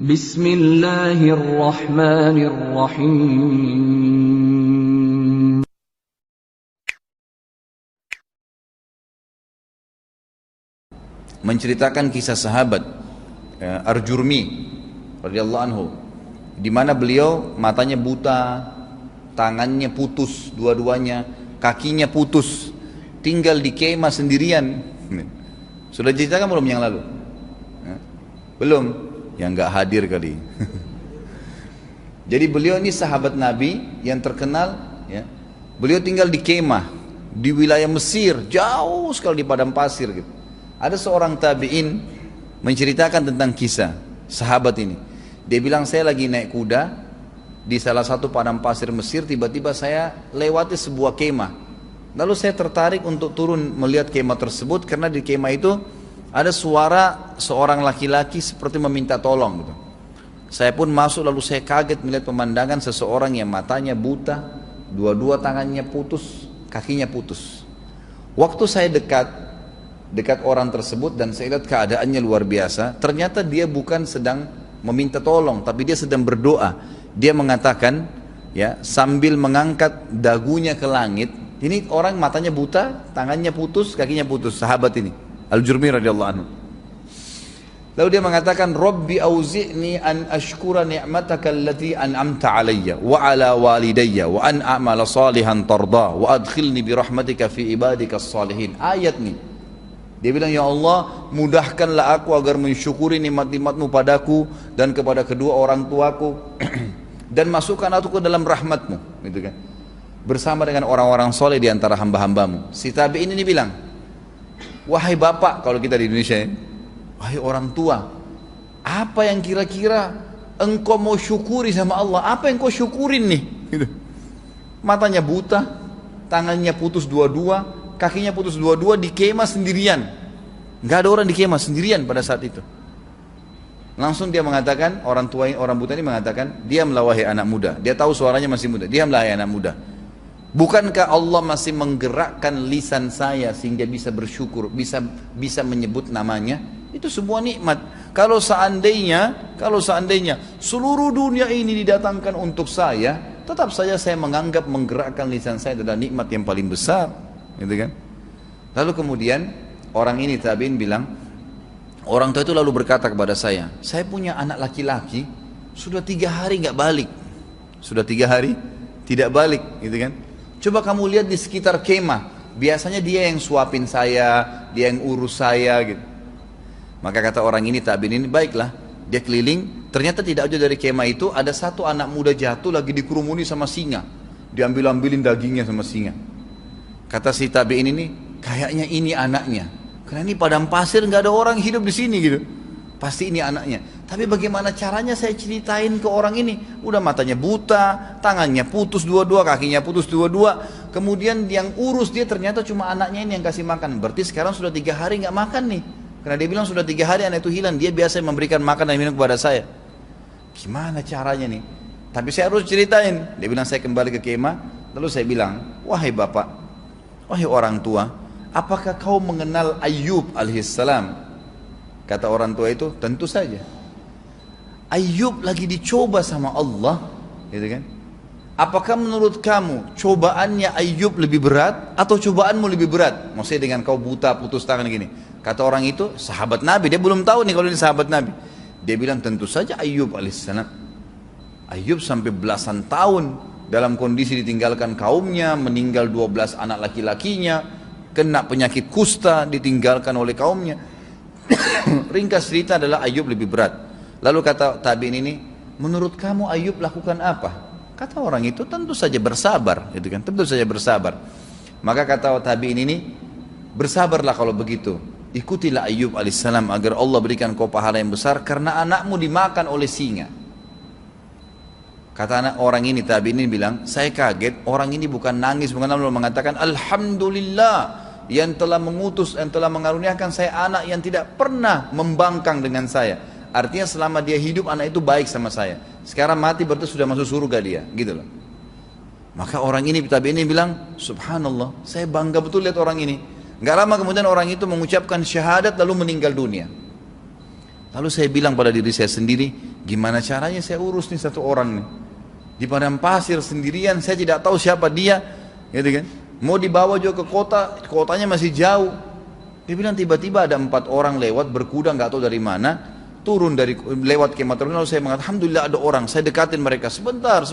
Bismillahirrahmanirrahim. Menceritakan kisah sahabat Arjurmi radhiyallahu anhu, di mana beliau matanya buta, tangannya putus dua-duanya, kakinya putus, tinggal di kemah sendirian. Sudah diceritakan belum yang lalu? Belum, yang nggak hadir kali. Jadi beliau ini sahabat Nabi yang terkenal, ya. Beliau tinggal di kemah di wilayah Mesir, jauh sekali di padang pasir gitu. Ada seorang tabi'in menceritakan tentang kisah sahabat ini. Dia bilang, saya lagi naik kuda di salah satu padang pasir Mesir, tiba-tiba saya lewati sebuah kemah. Lalu saya tertarik untuk turun melihat kemah tersebut, karena di kemah itu ada suara seorang laki-laki seperti meminta tolong gitu. Saya pun masuk, lalu saya kaget melihat pemandangan seseorang yang matanya buta, dua-dua tangannya putus, kakinya putus. Waktu saya dekat orang tersebut dan saya lihat keadaannya luar biasa, ternyata dia bukan sedang meminta tolong, tapi dia sedang berdoa. Dia mengatakan, ya, sambil mengangkat dagunya ke langit. Ini orang matanya buta, tangannya putus, kakinya putus, sahabat ini Al-Jurmi radhiyallahu anhu. Lalu dia mengatakan, Rabbi auzi'ni an ashkura ni'mataka allati an'amta alayya wa ala walidayya wa an a'mala salihan tarda wa adkhilni bi rahmatika fi ibadika salihin. Ayat nih. Dia bilang, ya Allah, mudahkanlah aku agar mensyukuri nikmat-nikmat-Mu padaku dan kepada kedua orang tuaku dan masukkan aku ke dalam rahmat-Mu, gitu kan. Bersama dengan orang-orang soleh di antara hamba-hamba-Mu. Si tabi'in ini bilang, wahai bapak, kalau kita di Indonesia ya, wahai orang tua, apa yang kira-kira engkau mau syukuri sama Allah? Apa yang kau syukurin nih? Gitu. Matanya buta, tangannya putus dua-dua, kakinya putus dua-dua, di kemah sendirian. Nggak ada orang di kemah, sendirian pada saat itu. Langsung dia mengatakan, orang buta ini mengatakan, diamlah wahai anak muda. Dia tahu suaranya masih muda. Diamlah wahai anak muda. Bukankah Allah masih menggerakkan lisan saya sehingga bisa bersyukur, bisa menyebut namanya? Itu sebuah nikmat. Kalau seandainya seluruh dunia ini didatangkan untuk saya, tetap saja saya menganggap menggerakkan lisan saya adalah nikmat yang paling besar, gitu kan? Lalu kemudian orang ini tabi'in bilang, orang tua itu lalu berkata kepada saya punya anak laki-laki sudah 3 hari nggak balik, sudah 3 hari tidak balik, gitu kan? Coba kamu lihat di sekitar kemah, biasanya dia yang suapin saya, dia yang urus saya gitu. Maka kata orang ini, tabi'in ini, baiklah, dia keliling, ternyata tidak jauh dari kemah itu ada satu anak muda jatuh lagi dikerumuni sama singa, diambil-ambilin dagingnya sama singa. Kata si tabi'in ini, kayaknya ini anaknya, karena ini padang pasir nggak ada orang hidup di sini gitu, pasti ini anaknya. Tapi bagaimana caranya saya ceritain ke orang ini? Udah matanya buta, tangannya putus dua-dua, kakinya putus dua-dua. Kemudian yang urus dia ternyata cuma anaknya ini yang kasih makan. Berarti sekarang sudah 3 hari nggak makan nih. Karena dia bilang sudah 3 hari anak itu hilang. Dia biasa memberikan makan dan minum kepada saya. Gimana caranya nih? Tapi saya harus ceritain. Dia bilang, saya kembali ke kemah. Lalu saya bilang, wahai bapak, wahai orang tua, apakah kau mengenal Ayyub alaihissalam? Kata orang tua itu, tentu saja. Ayyub lagi dicoba sama Allah, gitu kan? Apakah menurut kamu cobaannya Ayyub lebih berat atau cobaanmu lebih berat? Maksudnya dengan kau buta, putus tangan gini. Kata orang itu, sahabat Nabi, dia belum tahu nih kalau ini sahabat Nabi. Dia bilang, tentu saja Ayyub alaihissalam. Ayyub sampai belasan tahun dalam kondisi ditinggalkan kaumnya, meninggal 12 anak laki-lakinya, kena penyakit kusta, ditinggalkan oleh kaumnya. Ringkas cerita adalah Ayyub lebih berat. Lalu kata tabi'in ini, menurut kamu Ayyub lakukan apa? Kata orang itu, tentu saja bersabar, gitu kan? Tentu saja bersabar. Maka kata tabi'in ini, bersabarlah kalau begitu. Ikutilah Ayyub alaihissalam agar Allah berikan kau pahala yang besar karena anakmu dimakan oleh singa. Kata anak orang ini, tabi'in ini bilang, saya kaget, orang ini bukan nangis, bukan mengatakan alhamdulillah yang telah mengutus, yang telah mengaruniakan saya anak yang tidak pernah membangkang dengan saya. Artinya selama dia hidup anak itu baik sama saya. Sekarang mati berarti sudah masuk surga dia, gitu loh. Maka orang ini, tabi'in ini bilang, subhanallah, saya bangga betul lihat orang ini. Gak lama kemudian orang itu mengucapkan syahadat lalu meninggal dunia. Lalu saya bilang pada diri saya sendiri, gimana caranya saya urus nih satu orang nih. Di padang pasir sendirian, saya tidak tahu siapa dia, gitu kan. Mau dibawa juga ke kota, kotanya masih jauh. Dia bilang tiba-tiba ada 4 orang lewat berkuda nggak tahu dari mana, turun dari lewat kemah terminal. Lalu saya mengatakan, alhamdulillah ada orang. Saya dekatin mereka, sebentar,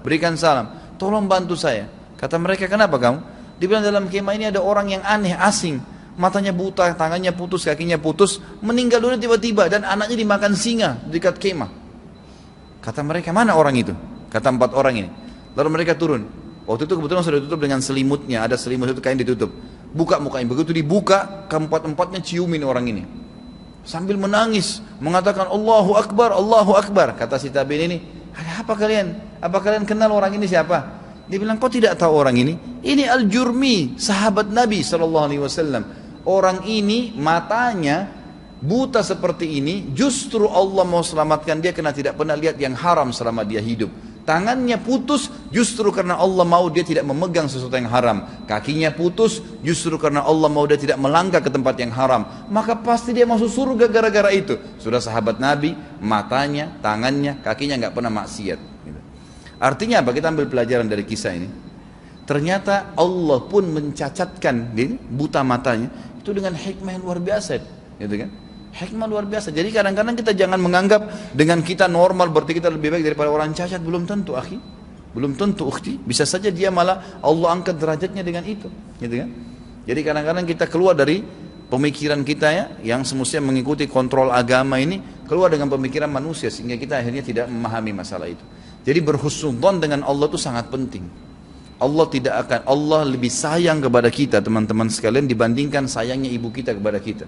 berikan salam, tolong bantu saya. Kata mereka, kenapa kamu? Dia bilang dalam kemah ini ada orang yang aneh, asing. Matanya buta, tangannya putus, kakinya putus, meninggal dunia tiba-tiba, dan anaknya dimakan singa di dekat kemah. Kata mereka, mana orang itu? Kata 4 orang ini. Lalu mereka turun. Waktu itu kebetulan sudah ditutup dengan selimutnya, ada selimut itu kain ditutup. Buka mukanya, begitu dibuka, keempat-empatnya ciumin orang ini. Sambil menangis, mengatakan Allahu Akbar, Allahu Akbar. Kata si tabi'in ini, ada apa kalian? Apa kalian kenal orang ini siapa? Dia bilang, kau tidak tahu orang ini? Ini Al-Jurmi, sahabat Nabi SAW. Orang ini matanya buta seperti ini, justru Allah mau selamatkan dia karena tidak pernah lihat yang haram selama dia hidup. Tangannya putus justru karena Allah mau dia tidak memegang sesuatu yang haram. Kakinya putus justru karena Allah mau dia tidak melangkah ke tempat yang haram. Maka pasti dia masuk surga gara-gara itu. Sudah sahabat Nabi, matanya, tangannya, kakinya nggak pernah maksiat. Artinya apa? Kita ambil pelajaran dari kisah ini. Ternyata Allah pun mencacatkan buta matanya itu dengan hikmah yang luar biasa, gitu kan? Hikmah luar biasa. Jadi kadang-kadang kita jangan menganggap dengan kita normal berarti kita lebih baik daripada orang cacat. Belum tentu, akhi. Belum tentu, ukhti. Bisa saja dia malah Allah angkat derajatnya dengan itu, gitu kan? Jadi kadang-kadang kita keluar dari pemikiran kita ya, yang semestinya mengikuti kontrol agama ini, keluar dengan pemikiran manusia sehingga kita akhirnya tidak memahami masalah itu. Jadi berhusnudzon dengan Allah itu sangat penting. Allah lebih sayang kepada kita teman-teman sekalian dibandingkan sayangnya ibu kita kepada kita.